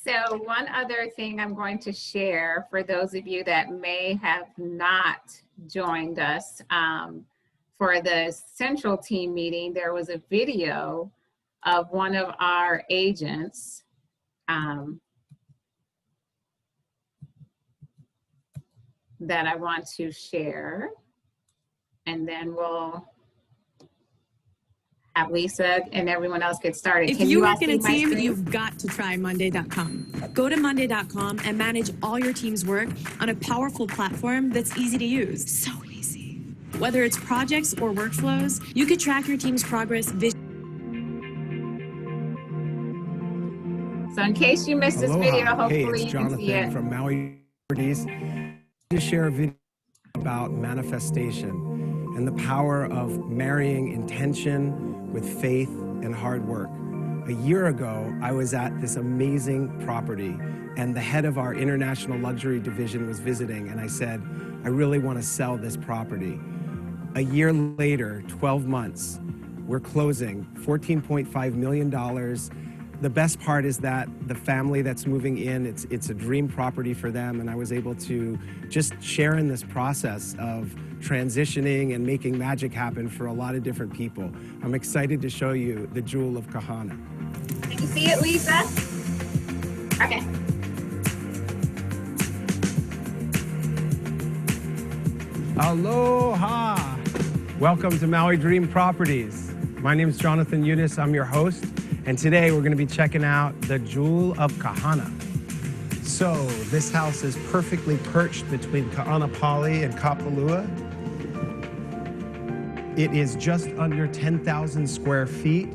So one other thing I'm going to share for those of you that may have not joined us for the central team meeting, there was a video of one of our agents that I want to share, and then we'll have Lisa and everyone else get started. If you work in a team, you've got to try Monday.com. Go to Monday.com and manage all your team's work on a powerful platform that's easy to use. So easy. Whether it's projects or workflows, you can track your team's progress visually. So in case you missed this video, hopefully it's you can see it. From Maui Properties to share a video about manifestation and the power of marrying intention with faith and hard work. A year ago, I was at this amazing property, and the head of our international luxury division was visiting, and I said, I really want to sell this property. A year later, 12 months, we're closing $14.5 million. The best part is that the family that's moving in, it's a dream property for them, and I was able to just share in this process of transitioning and making magic happen for a lot of different people. I'm excited to show you the jewel of Kahana. Can you see it, Lisa? Okay. Aloha! Welcome to Maui Dream Properties. My name is Jonathan Udis. I'm your host. And today we're going to be checking out the Jewel of Kahana. So this house is perfectly perched between Ka'anapali and Kapalua. It is just under 10,000 square feet,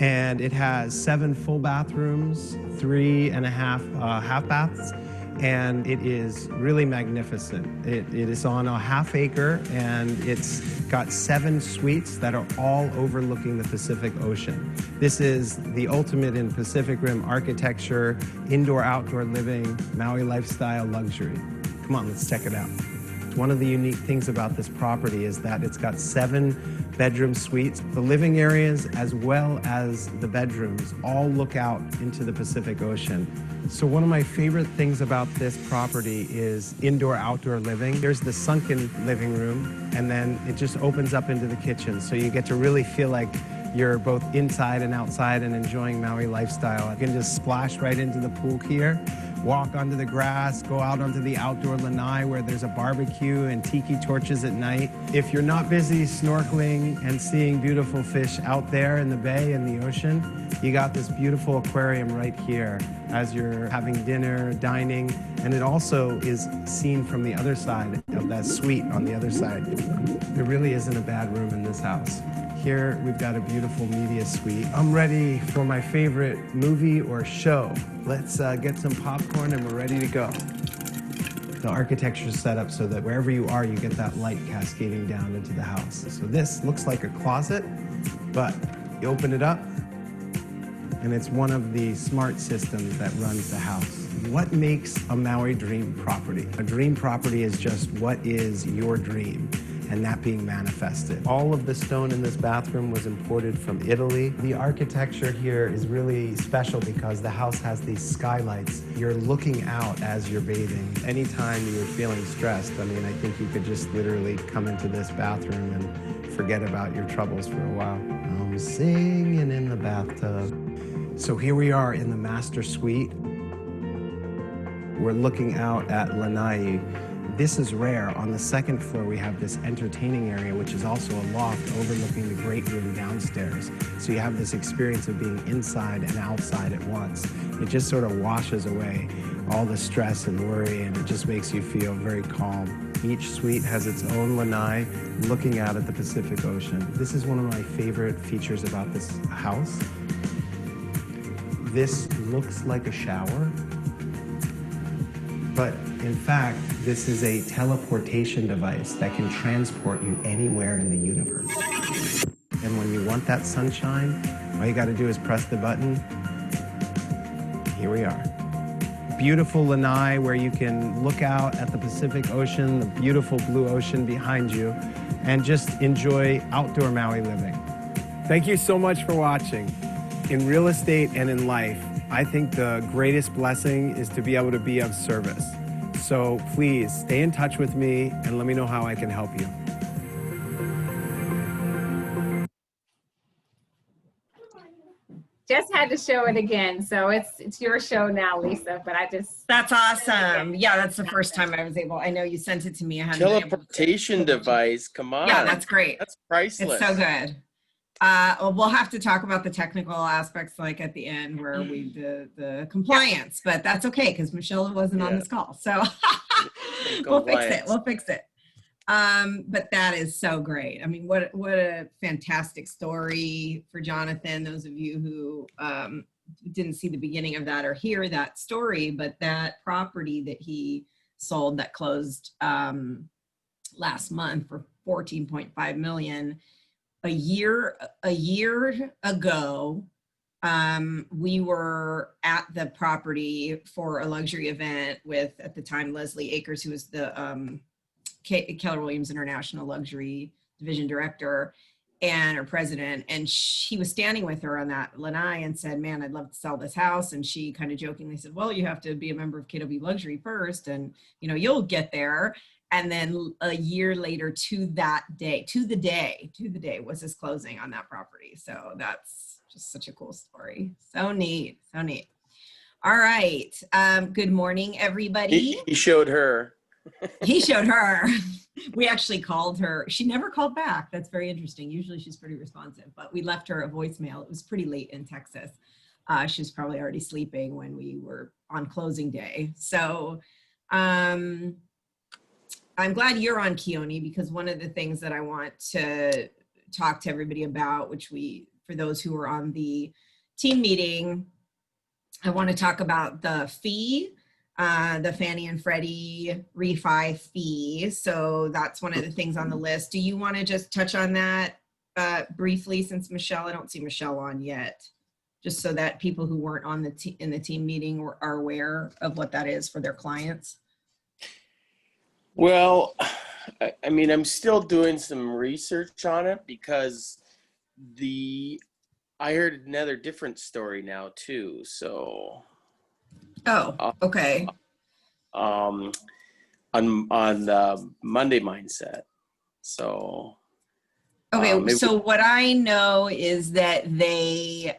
and it has 7 full bathrooms, 3.5 half baths, and it is really magnificent. It is on a half acre, and it's got 7 suites that are all overlooking the Pacific Ocean. This is the ultimate in Pacific Rim architecture, indoor-outdoor living, Maui lifestyle luxury. Come on, let's check it out. One of the unique things about this property is that it's got 7 bedroom suites. The living areas as well as the bedrooms all look out into the Pacific Ocean. So one of my favorite things about this property is indoor-outdoor living. There's the sunken living room, and then it just opens up into the kitchen. So you get to really feel like you're both inside and outside and enjoying Maui lifestyle. You can just splash right into the pool here, walk onto the grass, go out onto the outdoor lanai where there's a barbecue and tiki torches at night. If you're not busy snorkeling and seeing beautiful fish out there in the bay and the ocean, you got this beautiful aquarium right here as you're having dinner, dining, and it also is seen from the other side of that suite on the other side. There really isn't a bad room in this house. Here we've got a beautiful media suite. I'm ready for my favorite movie or show. Let's get some popcorn and we're ready to go. The architecture is set up so that wherever you are, you get that light cascading down into the house. So this looks like a closet, but you open it up and it's one of the smart systems that runs the house. What makes a Maui dream property? A dream property is just what is your dream, and that being manifested. All of the stone in this bathroom was imported from Italy. The architecture here is really special because the house has these skylights. You're looking out as you're bathing. Anytime you're feeling stressed, I mean, I think you could just literally come into this bathroom and forget about your troubles for a while. I'm singing in the bathtub. So here we are in the master suite. We're looking out at Lanai. This is rare. On the second floor, we have this entertaining area, which is also a loft overlooking the great room downstairs. So you have this experience of being inside and outside at once. It just sort of washes away all the stress and worry, and it just makes you feel very calm. Each suite has its own lanai looking out at the Pacific Ocean. This is one of my favorite features about this house. This looks like a shower, but in fact, this is a teleportation device that can transport you anywhere in the universe. And when you want that sunshine, all you got to do is press the button. Here we are. Beautiful lanai where you can look out at the Pacific Ocean, the beautiful blue ocean behind you, and just enjoy outdoor Maui living. Thank you so much for watching. In real estate and in life, I think the greatest blessing is to be able to be of service. So please stay in touch with me and let me know how I can help you. Just had to show it again. So it's your show now, Lisa, but I just. That's awesome. Yeah, that's the first time I was able. I know you sent it to me. I hadn't been able to- Teleportation device. Come on. Yeah, that's great. That's priceless. It's so good. We'll have to talk about the technical aspects like at the end where we do the compliance, but that's okay because Michelle wasn't on this call. So we'll fix it. We'll fix it. But that is so great. I mean, what a fantastic story for Jonathan. Those of you who didn't see the beginning of that or hear that story, but that property that he sold that closed last month for 14.5 million. A year ago, we were at the property for a luxury event with, at the time, Leslie Akers, who was the Keller Williams International Luxury Division Director and her president. And she was standing with her on that lanai and said, man, I'd love to sell this house. And she kind of jokingly said, well, you have to be a member of KW Luxury first and, you know, you'll get there. And then a year later to the day was his closing on that property. So that's just such a cool story. So neat, so neat. All right. Good morning, everybody. He showed her. He showed her. We actually called her. She never called back. That's very interesting. Usually she's pretty responsive, but we left her a voicemail. It was pretty late in Texas. She was probably already sleeping when we were on closing day. So, I'm glad you're on, Keone, because one of the things that I want to talk to everybody about, which for those who are on the team meeting, I want to talk about the fee, the Fannie and Freddie refi fee. So that's one of the things on the list. Do you want to just touch on that briefly, since Michelle, I don't see Michelle on yet, just so that people who weren't on in the team meeting are aware of what that is for their clients? Well, I mean, I'm still doing some research on it because I heard another different story now too. So. Oh, okay. On the Monday Mindset. So. Okay, so what I know is that they,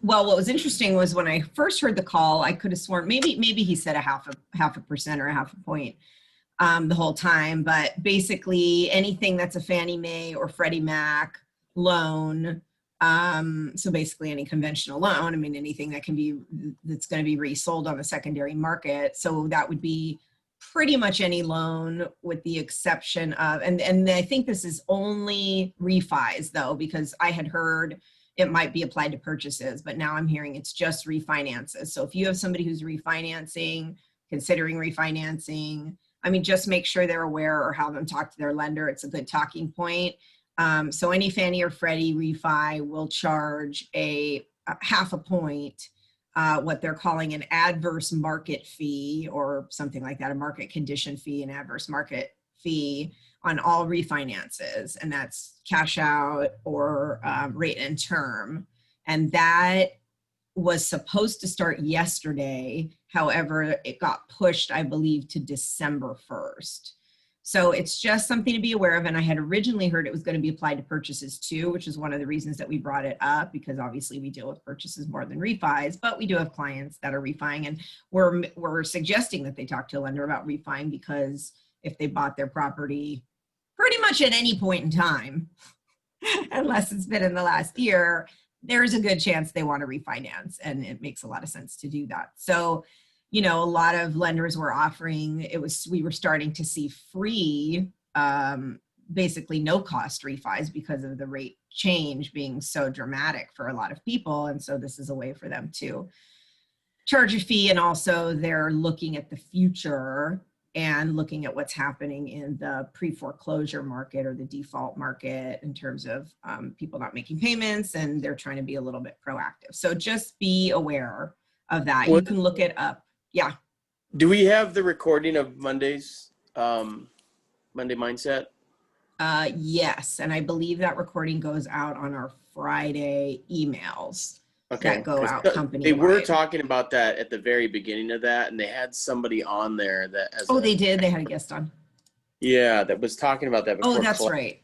well, what was interesting was when I first heard the call, I could have sworn maybe he said a half a percent or a half a point the whole time. But basically, anything that's a Fannie Mae or Freddie Mac loan, so basically any conventional loan. I mean, anything that's going to be resold on the secondary market. So that would be pretty much any loan, with the exception of, and I think this is only refis though, because I had heard it might be applied to purchases, but now I'm hearing it's just refinances. So if you have somebody who's refinancing, considering refinancing, I mean, just make sure they're aware or have them talk to their lender. It's a good talking point. So any Fannie or Freddie refi will charge a half a point, what they're calling an adverse market fee or something like that, a market condition fee, an adverse market fee on all refinances, and that's cash out or rate and term. And that was supposed to start yesterday. However, it got pushed, I believe, to December 1st. So it's just something to be aware of. And I had originally heard it was going to be applied to purchases too, which is one of the reasons that we brought it up, because obviously we deal with purchases more than refis, but we do have clients that are refining, and we're suggesting that they talk to a lender about refining, because if they bought their property pretty much at any point in time, unless it's been in the last year, there's a good chance they want to refinance, and it makes a lot of sense to do that. So, you know, a lot of lenders were offering, we were starting to see free, basically no cost refis because of the rate change being so dramatic for a lot of people. And so this is a way for them to charge a fee. And also they're looking at the future and looking at what's happening in the pre-foreclosure market or the default market in terms of people not making payments, and they're trying to be a little bit proactive. So just be aware of that. You can look it up. Yeah. Do we have the recording of Monday's Monday Mindset? Yes, and I believe that recording goes out on our Friday emails. Okay. that go 'Cause out They company-wide. were talking about that at the very beginning of that, and they had somebody on there that as Oh, a, they did? They had a guest on. yeah, that was talking about that before. Oh, that's collect- right.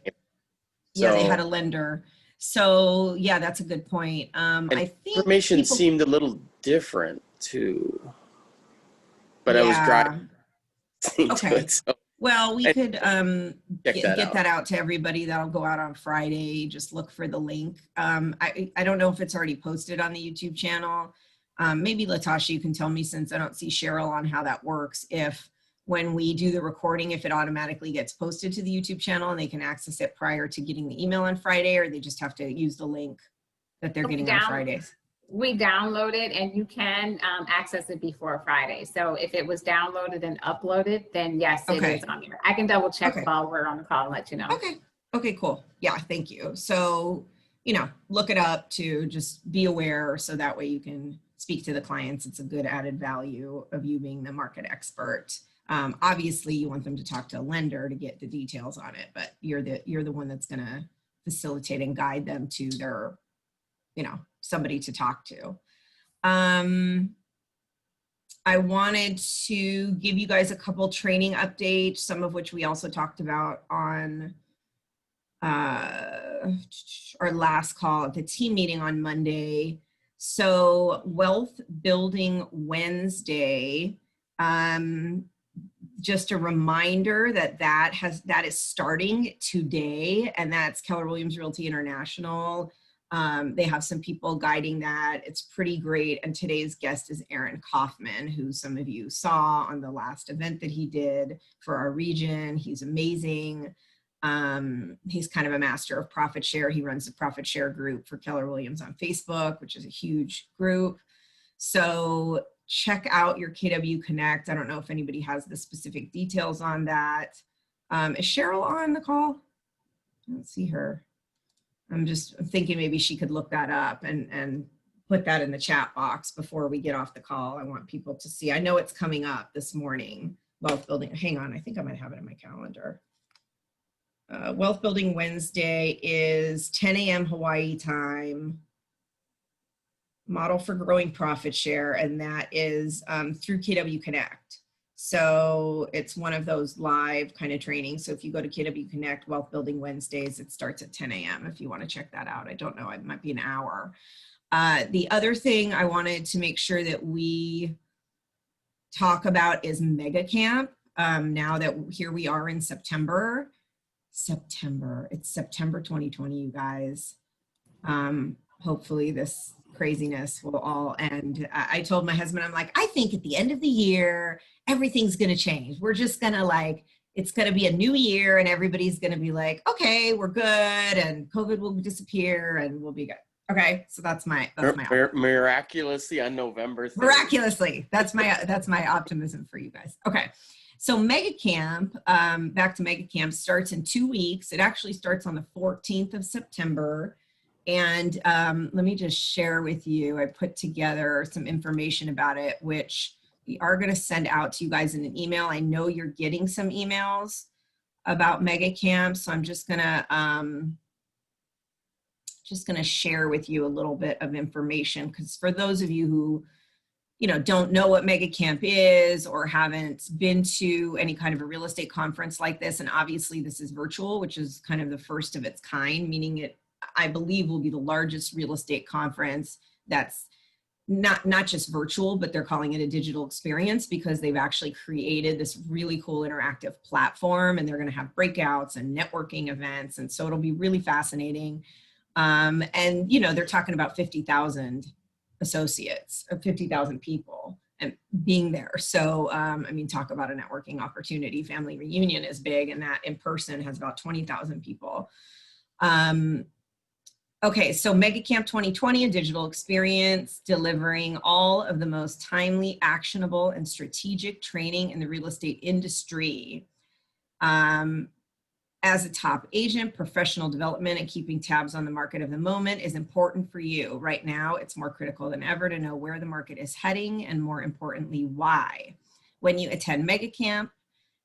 Yeah, they So, had a lender. So yeah, that's a good point. and I think information people, seemed a little different too, but I was yeah. driving to Okay. it, so Well, we and could check that get out. that out to everybody. That'll go out on Friday. Just look for the link. I don't know if it's already posted on the YouTube channel. Maybe Latasha, you can tell me, since I don't see Cheryl, on how that works. If when we do the recording, if it automatically gets posted to the YouTube channel and they can access it prior to getting the email on Friday, or they just have to use the link that they're getting on Fridays. We download it, and you can access it before Friday. So if it was downloaded and uploaded, then yes, it Okay. is on there. I can double check Okay. while we're on the call and let you know. Okay. Okay, cool. Yeah, thank you. So, you know, look it up to just be aware so that way you can speak to the clients. It's a good added value of you being the market expert. Obviously, you want them to talk to a lender to get the details on it, but you're the one that's going to facilitate and guide them to their, you know, somebody to talk to. I wanted to give you guys a couple training updates, some of which we also talked about on our last call at the team meeting on Monday. So Wealth Building Wednesday, just a reminder that is starting today, and that's Keller Williams Realty International. They have some people guiding that. It's pretty great. And today's guest is Aaron Kaufman, who some of you saw on the last event that he did for our region. He's amazing. He's kind of a master of profit share. He runs the profit share group for Keller Williams on Facebook, which is a huge group. So check out your KW Connect. I don't know if anybody has the specific details on that. Is Cheryl on the call? I don't see her. I'm thinking maybe she could look that up and put that in the chat box before we get off the call. I want people to see. I know it's coming up this morning. Wealth Building, hang on, I think I might have it in my calendar. Wealth Building Wednesday is 10 a.m. Hawaii time. Model for growing profit share, and that is through KW Connect. So it's one of those live kind of trainings. So if you go to KW Connect Wealth Building Wednesdays, it starts at 10 a.m. if you want to check that out. I don't know, it might be an hour. The other thing I wanted to make sure that we talk about is Mega Camp. Now that here we are in September, it's September 2020, you guys. Hopefully this craziness will all end. I told my husband, I'm like, I think at the end of the year, everything's going to change. We're just going to it's going to be a new year and everybody's going to be like, okay, we're good. And COVID will disappear and we'll be good. Okay. So that's my Miraculously on November 3rd. Miraculously. That's my optimism for you guys. Okay. So Mega Camp, back to Mega Camp, starts in 2 weeks. It actually starts on the 14th of September. And let me just share with you, I put together some information about it, which we are going to send out to you guys in an email. I know you're getting some emails about Mega Camp, so I'm just going to share with you a little bit of information, because for those of you who don't know what Mega Camp is or haven't been to any kind of a real estate conference like this, and obviously this is virtual, which is kind of the first of its kind, meaning it, I believe, will be the largest real estate conference that's not just virtual, but they're calling it a digital experience because they've actually created this really cool interactive platform, and they're going to have breakouts and networking events. And so it'll be really fascinating. And, they're talking about 50,000 associates, or 50,000 people and being there. So, talk about a networking opportunity. Family reunion is big, and that in person has about 20,000 people. Okay, so Mega Camp 2020, a digital experience delivering all of the most timely, actionable, and strategic training in the real estate industry. As a top agent, professional development and keeping tabs on the market of the moment is important for you. Right now, it's more critical than ever to know where the market is heading, and more importantly, why. When you attend Mega Camp,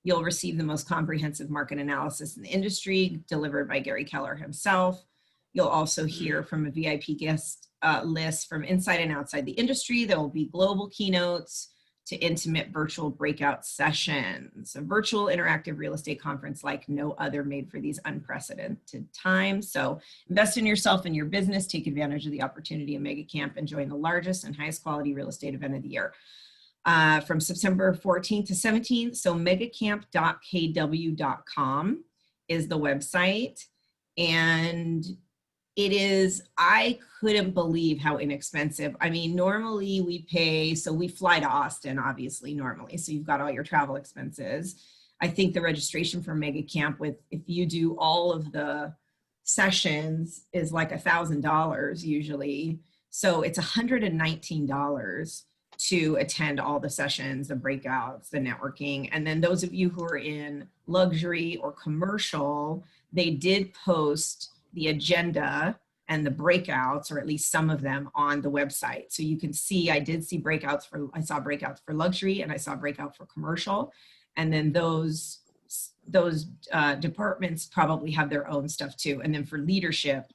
you'll receive the most comprehensive market analysis in the industry delivered by Gary Keller himself. You'll also hear from a VIP guest list from inside and outside the industry. There will be global keynotes to intimate virtual breakout sessions, a virtual interactive real estate conference like no other, made for these unprecedented times. So invest in yourself and your business, take advantage of the opportunity in Mega Camp, and join the largest and highest quality real estate event of the year. From September 14th to 17th. So megacamp.kw.com is the website. And it is, I couldn't believe how inexpensive. I mean, normally we pay, so we fly to Austin, obviously, normally. So you've got all your travel expenses. I think the registration for Mega Camp, with, if you do all of the sessions, is like $1,000 usually. So it's $119 to attend all the sessions, the breakouts, the networking. And then those of you who are in luxury or commercial, they did post the agenda and the breakouts, or at least some of them, on the website. So you can see, I saw breakouts for luxury, and I saw breakout for commercial. And then those departments probably have their own stuff too. And then for leadership,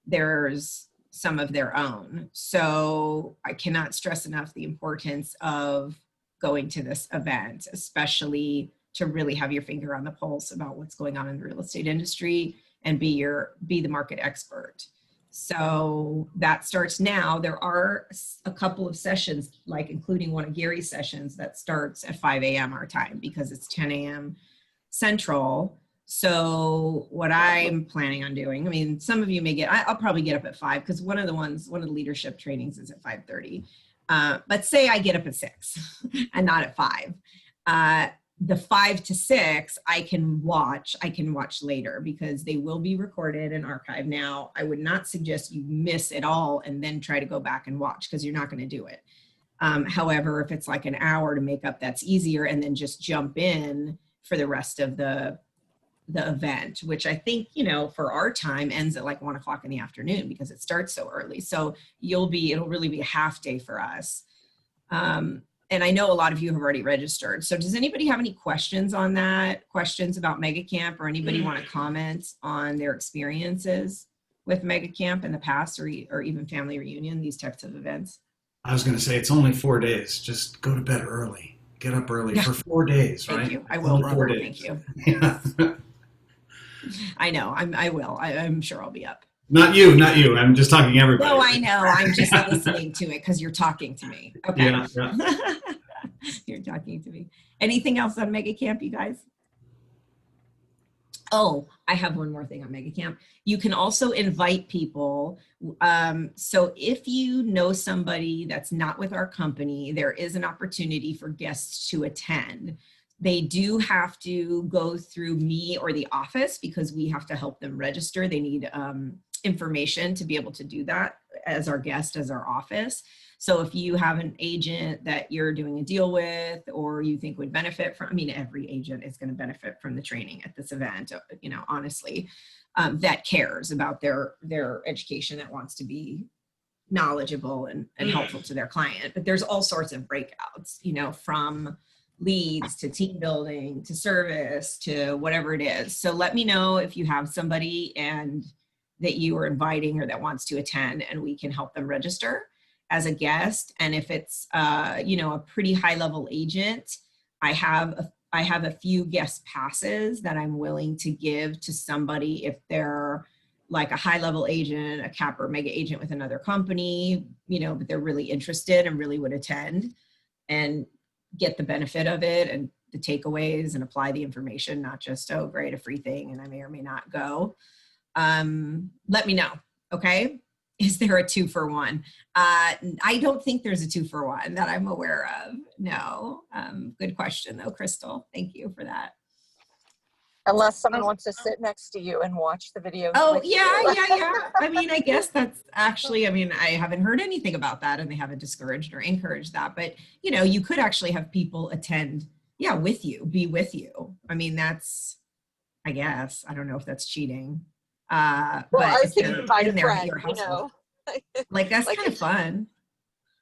there's some of their own. So I cannot stress enough the importance of going to this event, especially to really have your finger on the pulse about what's going on in the real estate industry and be the market expert. So that starts now. There are a couple of sessions, like including one of Gary's sessions, that starts at 5 a.m. our time, because it's 10 a.m. Central. So what I'm planning on doing, I mean, some of you may I'll probably get up at 5, because one of the leadership trainings is at 5:30. But say I get up at 6 and not at 5. The 5 to 6, I can watch later, because they will be recorded and archived. Now, I would not suggest you miss it all and then try to go back and watch, because you're not going to do it. However, if it's like an hour to make up, that's easier, and then just jump in for the rest of the event, which I think, for our time ends at like 1 o'clock in the afternoon, because it starts so early. So it'll really be a half day for us. And I know a lot of you have already registered. So does anybody have any questions on that? Questions about Mega Camp, or anybody want to comment on their experiences with Mega Camp in the past, or even family reunion, these types of events? I was going to say, it's only 4 days. Just go to bed early. Get up early for 4 days, right? Thank you. I will, Robert. Thank you. Yeah. I know. I will. I'm sure I'll be up. Not you. I'm just talking to everybody. No, I know. I'm just listening to it because you're talking to me. Okay. Yeah. You're talking to me. Anything else on Mega Camp, you guys? Oh, I have one more thing on Mega Camp. You can also invite people. So if you know somebody that's not with our company, there is an opportunity for guests to attend. They do have to go through me or the office, because we have to help them register. They need information to be able to do that as our guest, as our office. So if you have an agent that you're doing a deal with, or you think would benefit from, every agent is going to benefit from the training at this event, honestly, that cares about their education, that wants to be knowledgeable and helpful to their client. But there's all sorts of breakouts, from leads to team building to service to whatever it is. So let me know if you have somebody and that you are inviting or that wants to attend, and we can help them register as a guest. And if it's a pretty high level agent, I have a few guest passes that I'm willing to give to somebody if they're like a high level agent, a cap or mega agent with another company, but they're really interested and really would attend and get the benefit of it and the takeaways and apply the information, not just, oh, great, a free thing, and I may or may not go. Let me know. Okay. Is there a 2-for-1? I don't think there's a 2-for-1 that I'm aware of. No. Good question though, Crystal. Thank you for that. Unless someone wants to sit next to you and watch the video. Oh, yeah. I guess that's actually, I haven't heard anything about that, and they haven't discouraged or encouraged that, but you could actually have people attend, with you, be with you. That's, I guess, I don't know if that's cheating. Well, but I was thinking invite a friend, your household, like that's kind of fun.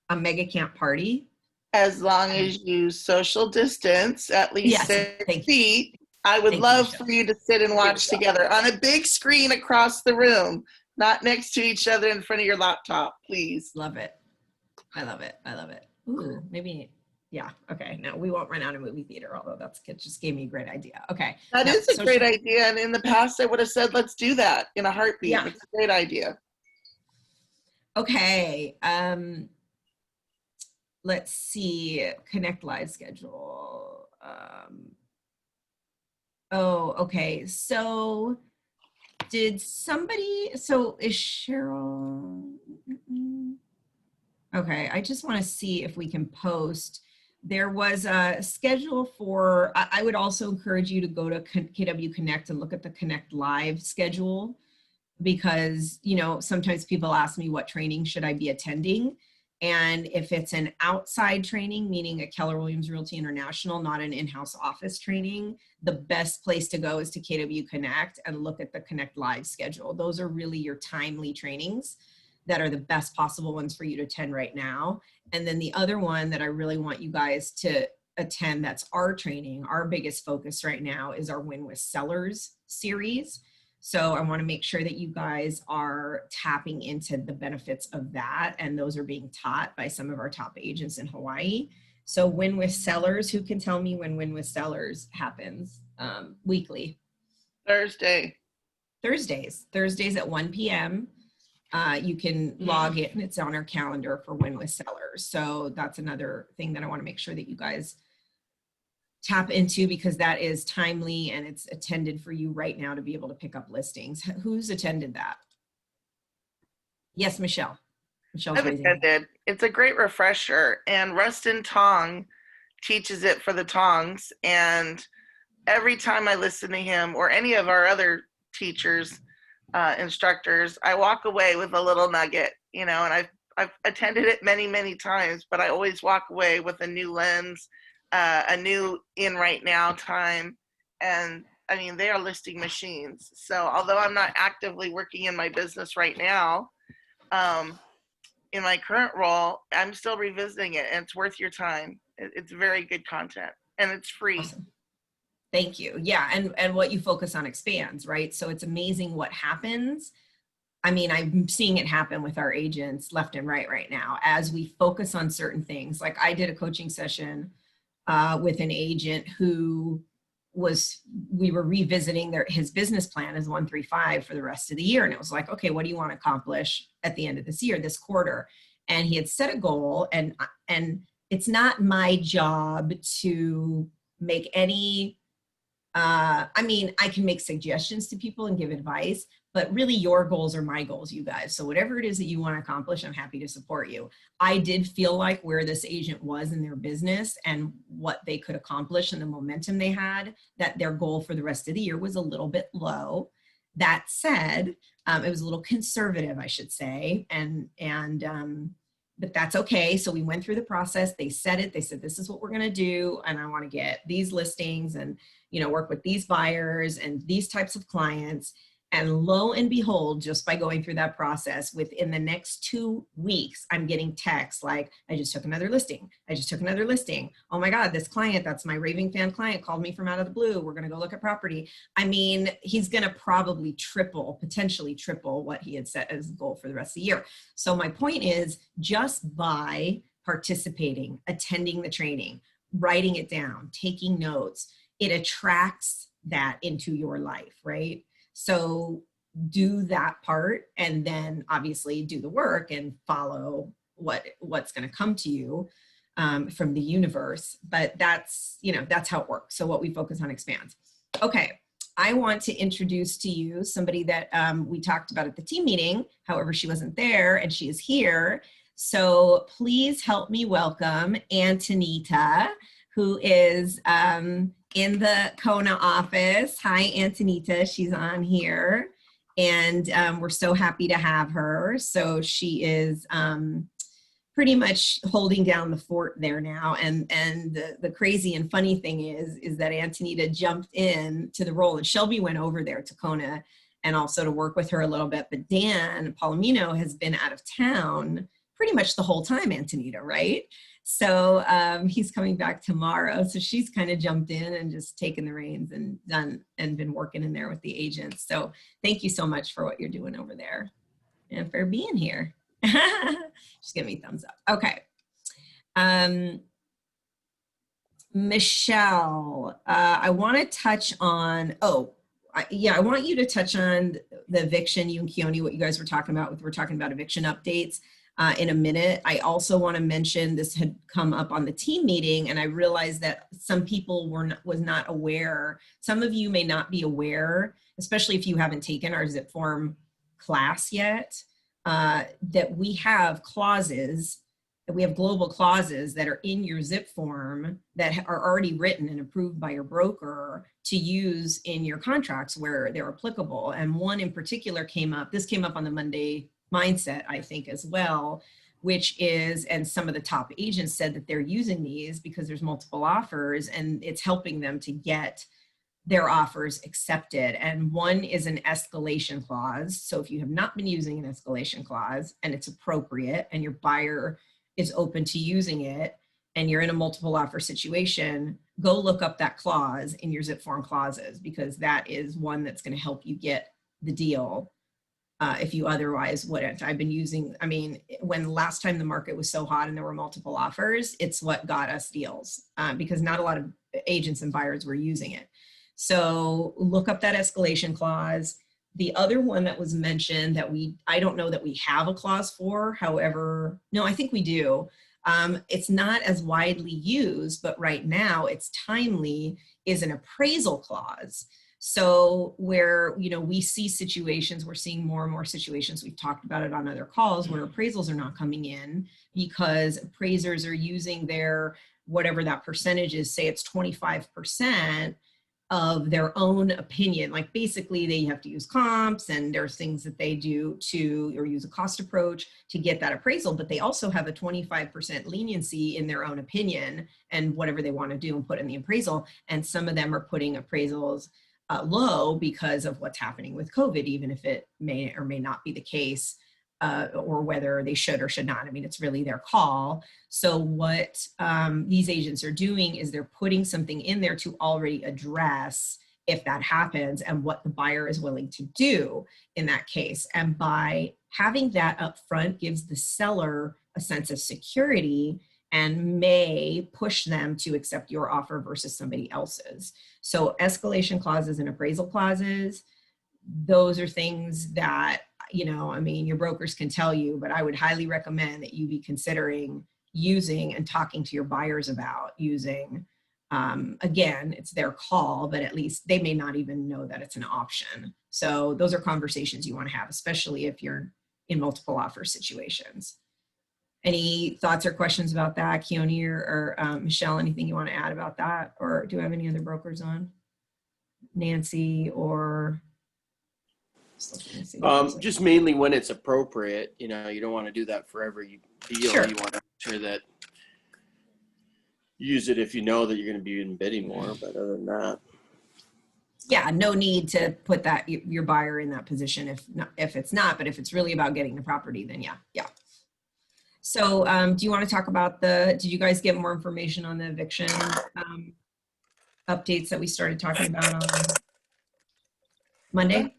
A Mega Camp party. As long as you social distance at least 6 feet. I would love for you to sit and watch together on a big screen across the room. Not next to each other in front of your laptop, please. Love it. I love it. I love it. Ooh, maybe, yeah. Okay. No, we won't run out of movie theater, although it just gave me a great idea. Okay. That No, is a social- great idea. And in the past, I would have said, let's do that in a heartbeat. Yeah. It's a great idea. Okay. Let's see. Connect live schedule. Oh, okay. So did somebody, so is Cheryl? Okay, I just want to see if we can post. There was a schedule for, I would also encourage you to go to KW Connect and look at the Connect Live schedule, because, you know, sometimes people ask me what training should I be attending. And if it's an outside training, meaning a Keller Williams Realty International, not an in-house office training, the best place to go is to KW Connect and look at the Connect Live schedule. Those are really your timely trainings that are the best possible ones for you to attend right now. And then the other one that I really want you guys to attend, that's our training, our biggest focus right now, is our Win with Sellers series. So I want to make sure that you guys are tapping into the benefits of that. And those are being taught by some of our top agents in Hawaii. So Win with Sellers, who can tell me when Win with Sellers happens weekly? Thursdays at 1 p.m. You can log in, it's on our calendar for Win with Sellers. So that's another thing that I want to make sure that you guys tap into, because that is timely and it's attended for you right now to be able to pick up listings. Who's attended that? Yes, Michelle. Michelle's I've raising her hand. attended. It's a great refresher, and Rustin Tong teaches it for the Tongs. And every time I listen to him or any of our other teachers, instructors, I walk away with a little nugget, you know, and I've attended it many, many times, but I always walk away with a new lens, a new in right now time. And I mean, they are listing machines. So although I'm not actively working in my business right now, in my current role, I'm still revisiting it, and it's worth your time. It's very good content, and it's free. Awesome. Thank you. Yeah, and what you focus on expands, right? So it's amazing what happens. I mean, I'm seeing it happen with our agents left and right now as we focus on certain things. Like I did a coaching session with an agent who we were revisiting his business plan as 135 for the rest of the year. And it was like, okay, what do you want to accomplish at the end of this year, this quarter? And he had set a goal, and it's not my job to make any, I mean, I can make suggestions to people and give advice, but really your goals are my goals, you guys. So whatever it is that you want to accomplish, I'm happy to support you. I did feel like where this agent was in their business and what they could accomplish and the momentum they had, that their goal for the rest of the year was a little bit low. That said, it was a little conservative, I should say. But that's okay. So we went through the process. They said it. They said, this is what we're going to do. And I want to get these listings and, you know, work with these buyers and these types of clients. And lo and behold, just by going through that process, within the next 2 weeks, I'm getting texts like, I just took another listing. I just took another listing. Oh my God, this client, that's my raving fan client, called me from out of the blue. We're going to go look at property. I mean, he's going to probably potentially triple what he had set as a goal for the rest of the year. So my point is, just by participating, attending the training, writing it down, taking notes, it attracts that into your life, right? So do that part, and then obviously do the work and follow what's going to come to you from the universe. But that's, you know, that's how it works. So what we focus on expands. Okay. I want to introduce to you somebody that we talked about at the team meeting. However, she wasn't there and she is here. So please help me welcome Antonita, who is in the Kona office. Hi, Antonita. She's on here. And we're so happy to have her. So she is pretty much holding down the fort there now. And the crazy and funny thing is that Antonita jumped in to the role, and Shelby went over there to Kona and also to work with her a little bit. But Dan Palomino has been out of town pretty much the whole time, Antonita, right? So he's coming back tomorrow. So she's kind of jumped in and just taken the reins and been working in there with the agents. So thank you so much for what you're doing over there. and for being here. Just give me a thumbs up. Okay. Michelle, I want to touch on, I want you to touch on the eviction, you and Keone, what you guys were talking about. We're talking about eviction updates in a minute. I also want to mention, this had come up on the team meeting, and I realized that some people was not aware. Some of you may not be aware, especially if you haven't taken our zip form class yet, that we have clauses, that we have global clauses that are in your zip form that are already written and approved by your broker to use in your contracts where they're applicable. And one in particular came up, this came up on the Monday Mindset, I think, as well, which is, and some of the top agents said that they're using these because there's multiple offers and it's helping them to get their offers accepted. And one is an escalation clause. So if you have not been using an escalation clause and it's appropriate and your buyer is open to using it and you're in a multiple offer situation, go look up that clause in your zip form clauses, because that is one that's going to help you get the deal if you otherwise wouldn't. I've been using, I mean, when last time the market was so hot and there were multiple offers, it's what got us deals because not a lot of agents and buyers were using it. So look up that escalation clause. The other one that was mentioned that I don't know that we have a clause for, however, no, I think we do. It's not as widely used, but right now it's timely, is an appraisal clause. So where, you know, we see situations, we're seeing more and more situations, we've talked about it on other calls, where appraisals are not coming in because appraisers are using their, whatever that percentage is, say it's 25%, of their own opinion. Like basically they have to use comps and there's things that they do to, or use a cost approach to get that appraisal, but they also have a 25% leniency in their own opinion and whatever they want to do and put in the appraisal. And some of them are putting appraisals low because of what's happening with COVID, even if it may or may not be the case, or whether they should or should not. I mean, it's really their call. So what these agents are doing is they're putting something in there to already address if that happens and what the buyer is willing to do in that case. And by having that up front gives the seller a sense of security and may push them to accept your offer versus somebody else's. So escalation clauses and appraisal clauses, those are things that, you know, I mean, your brokers can tell you, but I would highly recommend that you be considering using and talking to your buyers about using. Again, it's their call, but at least they may not even know that it's an option. So those are conversations you want to have, especially if you're in multiple offer situations. Any thoughts or questions about that, Keone or Michelle, anything you want to add about that? Or do I have any other brokers on? Nancy or... Just mainly when it's appropriate. You know, you don't want to do that for every deal. Sure. You want to make sure that use it if you know that you're going to be bidding more, but other than that. Yeah, no need to put that your buyer in that position if it's not, but if it's really about getting the property, then yeah. So do you want to talk about did you guys get more information on the eviction updates that we started talking about on Monday?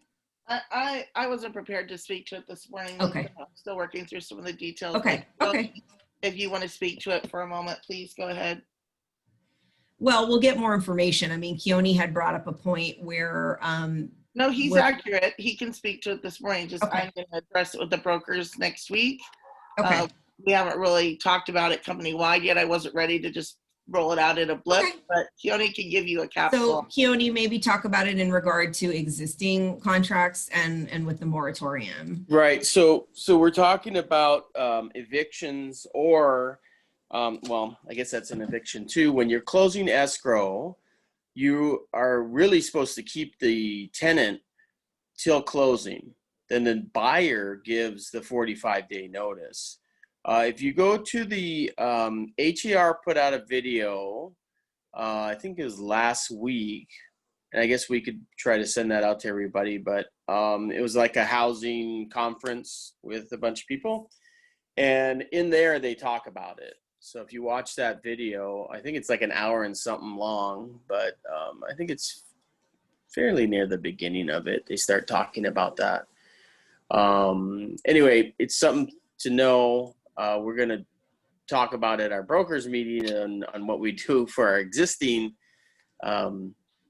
I wasn't prepared to speak to it this morning. Okay. I'm still working through some of the details. Okay. Okay. If you want to speak to it for a moment, please go ahead. Well, we'll get more information. I mean, Keone had brought up a point where no, he's accurate. He can speak to it this morning. Just okay. I'm going to address it with the brokers next week. Okay. We haven't really talked about it company wide yet. I wasn't ready to just roll it out in a blip, okay. but Keone can give you a capsule. So Keone, maybe talk about it in regard to existing contracts and with the moratorium. Right. So we're talking about evictions or, well, I guess that's an eviction too. When you're closing escrow, you are really supposed to keep the tenant till closing. Then the buyer gives the 45-day notice. If you go to the HER put out a video, I think it was last week, and I guess we could try to send that out to everybody, but it was like a housing conference with a bunch of people, and in there they talk about it. So if you watch that video, I think it's like an hour and something long, but I think it's fairly near the beginning of it. They start talking about that. Anyway, it's something to know. We're going to talk about at our brokers meeting on what we do for our existing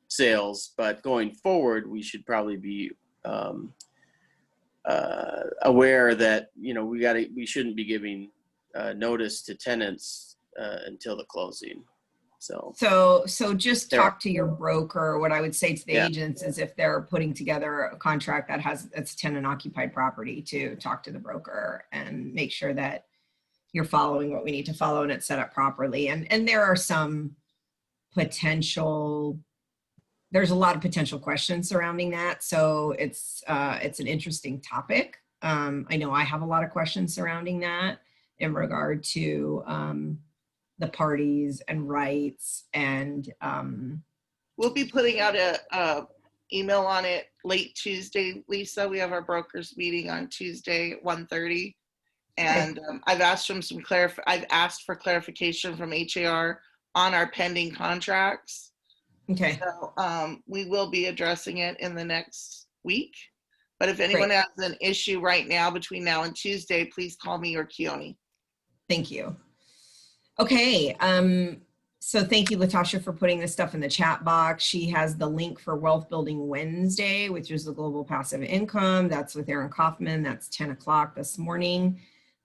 sales, but going forward, we should probably be aware that, you know, we shouldn't be giving notice to tenants until the closing. So just talk to your broker. What I would say to the Yeah. agents is if they're putting together a contract that's tenant occupied property, to talk to the broker and make sure that you're following what we need to follow and it's set up properly. And there are some there's a lot of potential questions surrounding that. So it's an interesting topic. I know I have a lot of questions surrounding that in regard to the parties and rights, and We'll be putting out a email on it late Tuesday, Lisa. We have our brokers meeting on Tuesday at 1:30. And I've asked for clarification from HAR on our pending contracts. okay. So we will be addressing it in the next week. But if anyone has an issue right now between now and Tuesday, please call me or Keone. Thank you. Okay, so thank you, Latasha, for putting this stuff in the chat box. She has the link for Wealth Building Wednesday, which is the Global Passive Income. That's with Aaron Kaufman. That's 10 o'clock this morning.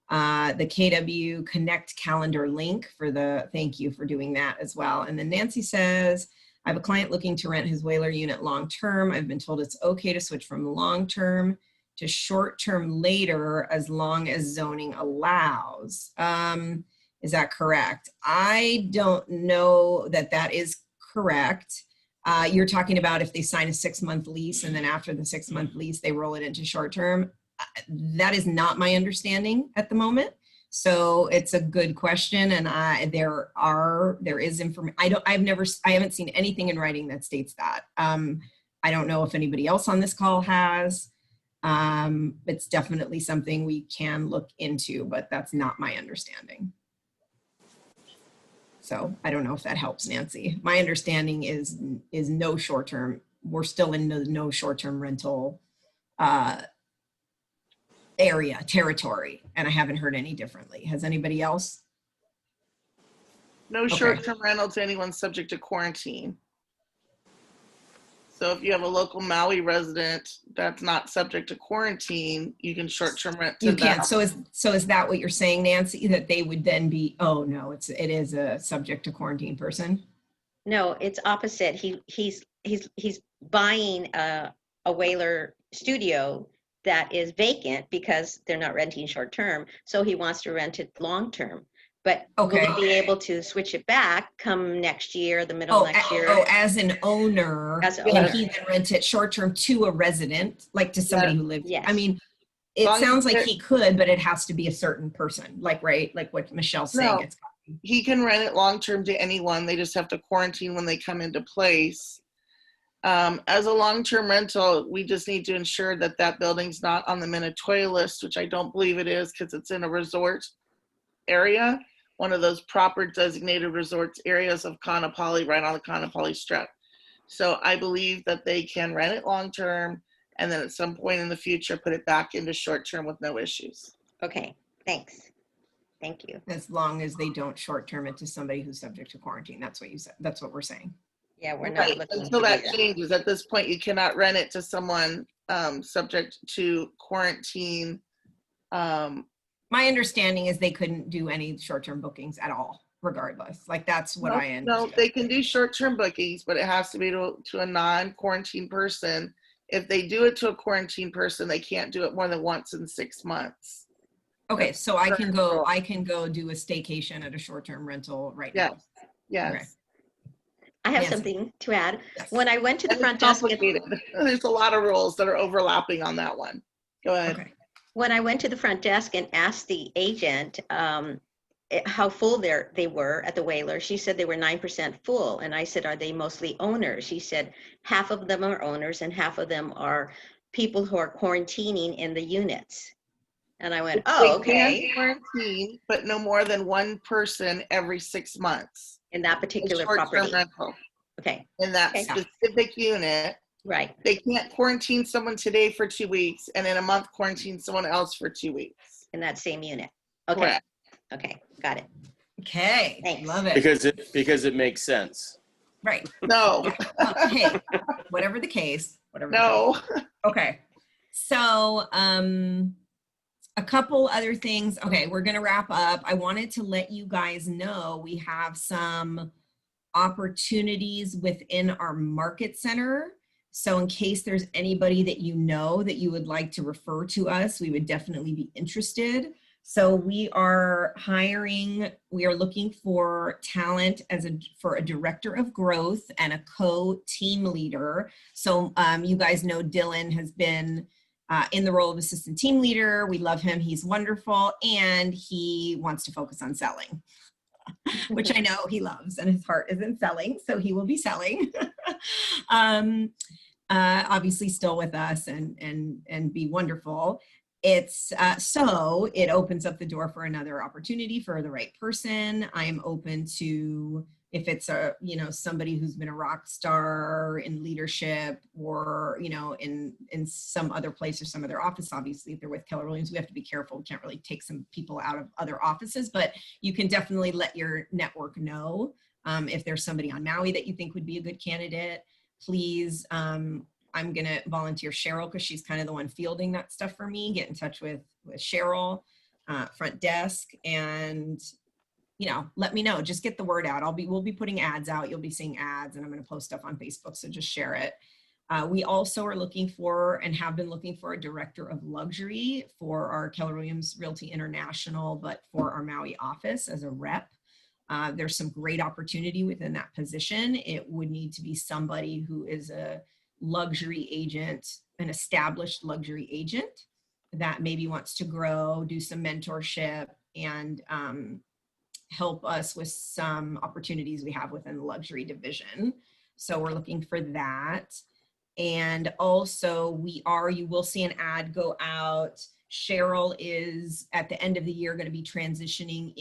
The KW Connect calendar link thank you for doing that as well. And then Nancy says, I have a client looking to rent his Whaler unit long-term. I've been told it's okay to switch from long-term to short-term later as long as zoning allows. Is that correct? I don't know that is correct. You're talking about if they sign a 6-month lease and then after the 6-month lease, they roll it into short-term. That is not my understanding at the moment. So it's a good question. And there is information. I haven't seen anything in writing that states that. I don't know if anybody else on this call has. It's definitely something we can look into, but that's not my understanding. So I don't know if that helps, Nancy. My understanding is no short-term. We're still in no short-term rental territory, and I haven't heard any differently. Has anybody else? No short-term rental to anyone subject to quarantine. So if you have a local Maui resident that's not subject to quarantine, you can short-term rent to them. You can. So is that what you're saying, Nancy? That they would then be? Oh no, it is a subject to quarantine person. No, it's opposite. He's buying a Whaler studio that is vacant because they're not renting short-term. So he wants to rent it long-term. But will he be able to switch it back come next year, the middle of next year? As an owner, can he then rent it short-term to a resident, like to somebody who lives? Yes. I mean, it sounds like he could, but it has to be a certain person, like what Michelle's saying. He can rent it long-term to anyone. They just have to quarantine when they come into place. As a long-term rental, we just need to ensure that that building's not on the Minatoya list, which I don't believe it is because it's in a resort area, one of those proper designated resorts areas of Kaanapali, right on the Kaanapali Strip. So I believe that they can rent it long-term and then at some point in the future put it back into short-term with no issues. Okay, thanks. Thank you. As long as they don't short-term it to somebody who's subject to quarantine. That's what you said. That's what we're saying. Yeah, we're not looking until that changes. At this point, you cannot rent it to someone subject to quarantine. My understanding is they couldn't do any short-term bookings at all, regardless. Like that's what I understand. No, they can do short-term bookings, but it has to be to a non-quarantine person. If they do it to a quarantine person, they can't do it more than once in 6 months. Okay, so I can go do a staycation at a short-term rental right now. Yes. Okay. I have something to add. Yes. When I went to the front desk, there's a lot of rules that are overlapping on that one. Go ahead. Okay. When I went to the front desk and asked the agent how full they were at the Whaler, she said they were 9% full. And I said, are they mostly owners? She said, half of them are owners and half of them are people who are quarantining in the units. And I went, oh, okay. They can quarantine, but no more than one person every 6 months. In that particular property. Rental. Okay. In that specific unit, Right. They can't quarantine someone today for 2 weeks and in a month quarantine someone else for 2 weeks. In that same unit. Okay. Correct. Okay. Got it. Okay, Thanks. love it. Because it makes sense. Right. No, Yeah. Well, hey, whatever the case, no. Okay. So, a couple other things. Okay, we're going to wrap up. I wanted to let you guys know we have some opportunities within our market center. So in case there's anybody that you know that you would like to refer to us, we would definitely be interested. So we are hiring, we are looking for talent for a director of growth and a co-team leader. So you guys know Dylan has been in the role of assistant team leader. We love him, he's wonderful, and he wants to focus on selling, which I know he loves, and his heart is in selling, so he will be selling. Obviously still with us and be wonderful. It's so it opens up the door for another opportunity for the right person. I am open to, if it's a, you know, somebody who's been a rock star in leadership, or, you know, in some other place or some other office. Obviously, if they're with Keller Williams, we have to be careful. We can't really take some people out of other offices, but you can definitely let your network know if there's somebody on Maui that you think would be a good candidate. Please, I'm going to volunteer Cheryl, because she's kind of the one fielding that stuff for me. Get in touch with Cheryl, front desk, and, you know, let me know. Just get the word out. We'll be putting ads out. You'll be seeing ads, and I'm going to post stuff on Facebook. So just share it. We also are looking for, and have been looking for, a director of luxury for our Keller Williams Realty International, but for our Maui office as a rep. There's some great opportunity within that position. It would need to be somebody who is a luxury agent, an established luxury agent that maybe wants to grow, do some mentorship, and help us with some opportunities we have within the luxury division. So we're looking for that. And also you will see an ad go out. Cheryl is at the end of the year going to be transitioning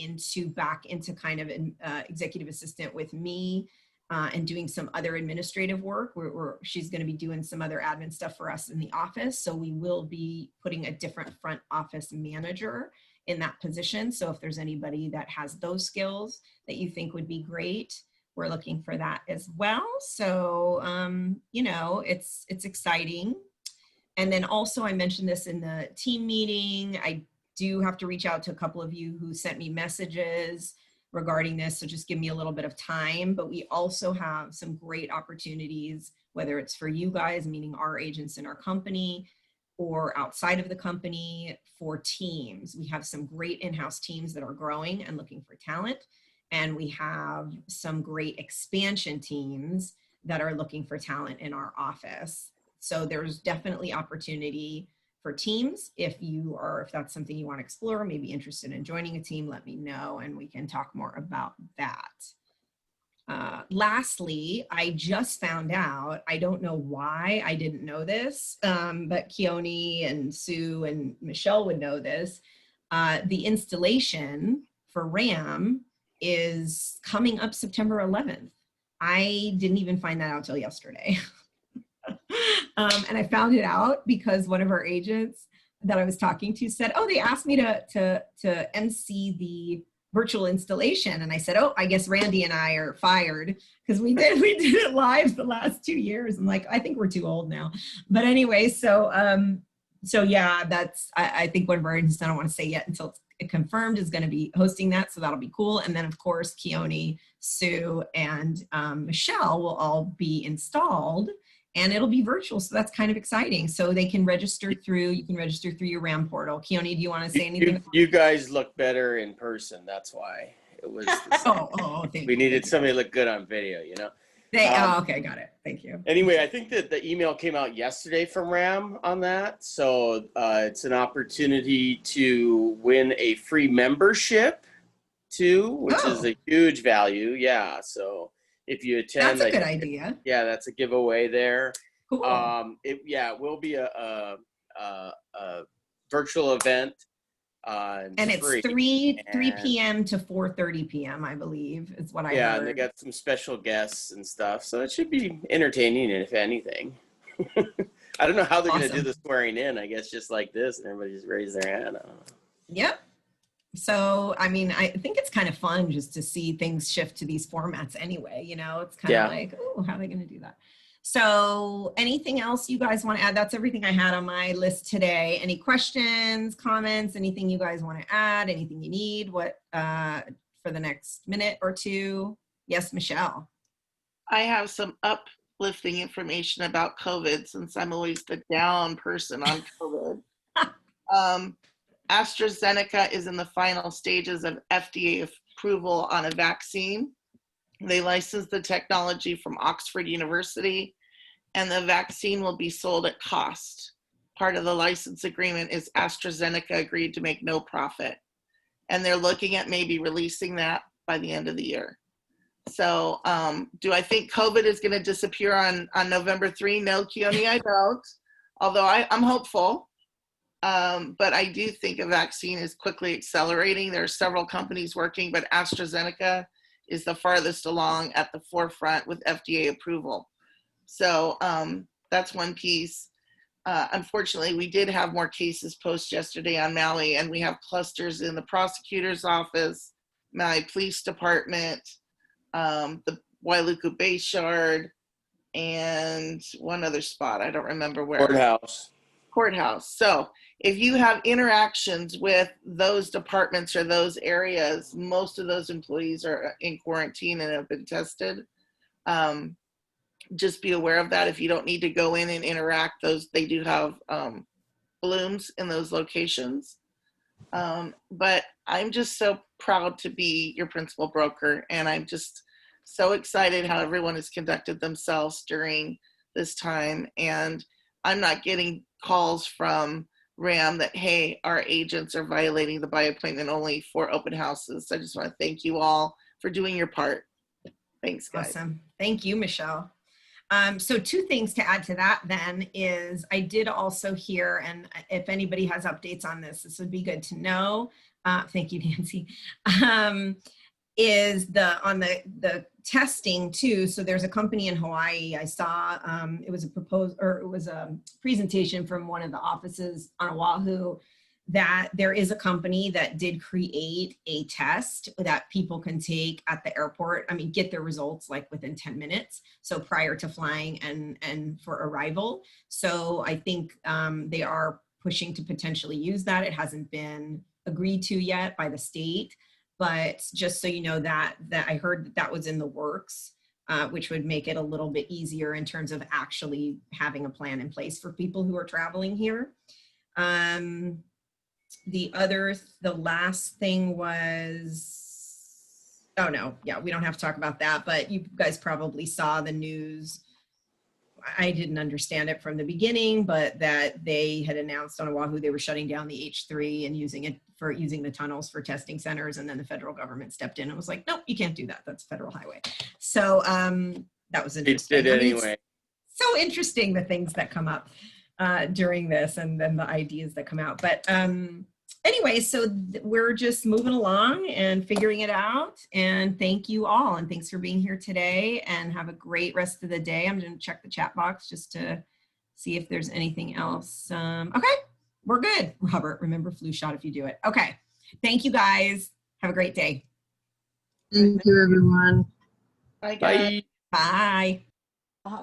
back into kind of an executive assistant with me. And doing some other administrative work. She's going to be doing some other admin stuff for us in the office. So we will be putting a different front office manager in that position. So if there's anybody that has those skills that you think would be great, we're looking for that as well. So, you know, it's exciting. And then also, I mentioned this in the team meeting, I do have to reach out to a couple of you who sent me messages regarding this, so just give me a little bit of time. But we also have some great opportunities, whether it's for you guys, meaning our agents in our company, or outside of the company, for teams. We have some great in-house teams that are growing and looking for talent. And we have some great expansion teams that are looking for talent in our office. So there's definitely opportunity for teams. If that's something you want to explore, maybe interested in joining a team, let me know and we can talk more about that. Lastly, I just found out, I don't know why I didn't know this, but Keone and Sue and Michelle would know this. The installation for RAM is coming up September 11th. I didn't even find that out till yesterday. And I found it out because one of our agents that I was talking to said, oh, they asked me to MC the virtual installation. And I said, oh, I guess Randy and I are fired, because we did it live the last 2 years. I'm like, I think we're too old now. But anyway, so yeah, I think one of our agents, I don't want to say yet until it's confirmed, is going to be hosting that. So that'll be cool. And then of course, Keone, Sue, and Michelle will all be installed. And it'll be virtual, so that's kind of exciting. So they can register through, you can register through your RAM portal. Keone, do you want to say anything? You guys look better in person. That's why it was. Thank you. We needed somebody to look good on video, you know? Okay, got it. Thank you. Anyway, I think that the email came out yesterday from RAM on that. So it's an opportunity to win a free membership too, which is a huge value. Yeah, so if you attend, that's a good idea. Yeah, that's a giveaway there. Cool. It will be a virtual event. And it's free, 3 p.m. to 4:30 p.m. I believe is what I heard. Yeah, and they got some special guests and stuff, so it should be entertaining, if anything. I don't know how they're going to do Awesome. the swearing in. I guess just like this, and everybody just raise their hand. I don't know. Yep. So, I mean, I think it's kind of fun just to see things shift to these formats anyway, you know, it's kind of like, oh, how are they going to do that? So anything else you guys want to add? That's everything I had on my list today. Any questions, comments, anything you guys want to add, anything you need, what, for the next minute or two? Yes, Michelle. I have some uplifting information about COVID since I'm always the down person on COVID. AstraZeneca is in the final stages of FDA approval on a vaccine. They licensed the technology from Oxford University, and the vaccine will be sold at cost. Part of the license agreement is AstraZeneca agreed to make no profit, and they're looking at maybe releasing that by the end of the year. So do I think COVID is going to disappear on November 3? No, Keone, I don't, although I'm hopeful. But I do think a vaccine is quickly accelerating. There are several companies working, but AstraZeneca is the farthest along at the forefront with FDA approval. So that's one piece. Unfortunately, we did have more cases post yesterday on Maui, and we have clusters in the prosecutor's office, Maui Police Department, the Wailuku Bay Shard, and one other spot. I don't remember where. Courthouse. So if you have interactions with those departments or those areas, most of those employees are in quarantine and have been tested. Just be aware of that. If you don't need to go in and interact, they do have balloons in those locations. But I'm just so proud to be your principal broker, and I'm just so excited how everyone has conducted themselves during this time. And I'm not getting calls from RAM that, hey, our agents are violating the by appointment only for open houses. So I just want to thank you all for doing your part. Thanks, guys. Awesome. Thank you, Michelle. So two things to add to that then is I did also hear, and if anybody has updates on this, this would be good to know. Thank you, Nancy. Is on the testing too. So there's a company in Hawaii. I saw it was a presentation from one of the offices on Oahu that there is a company that did create a test that people can take at the airport. I mean, get their results like within 10 minutes. So prior to flying and for arrival. So I think they are pushing to potentially use that. It hasn't been agreed to yet by the state, but just so you know that I heard that was in the works, which would make it a little bit easier in terms of actually having a plan in place for people who are traveling here. The last thing was, oh no, yeah, we don't have to talk about that, but you guys probably saw the news. I didn't understand it from the beginning, but that they had announced on Oahu they were shutting down the H3 and using the tunnels for testing centers, and then the federal government stepped in and was like, nope, you can't do that. That's a federal highway. So that was interesting. It did anyway. So interesting, the things that come up during this, and then the ideas that come out. But anyway, so we're just moving along and figuring it out. And thank you all. And thanks for being here today, and have a great rest of the day. I'm going to check the chat box just to see if there's anything else. Okay, we're good. Robert, remember flu shot if you do it. Okay. Thank you guys. Have a great day. Thank you, everyone. Bye, guys. Bye. Bye.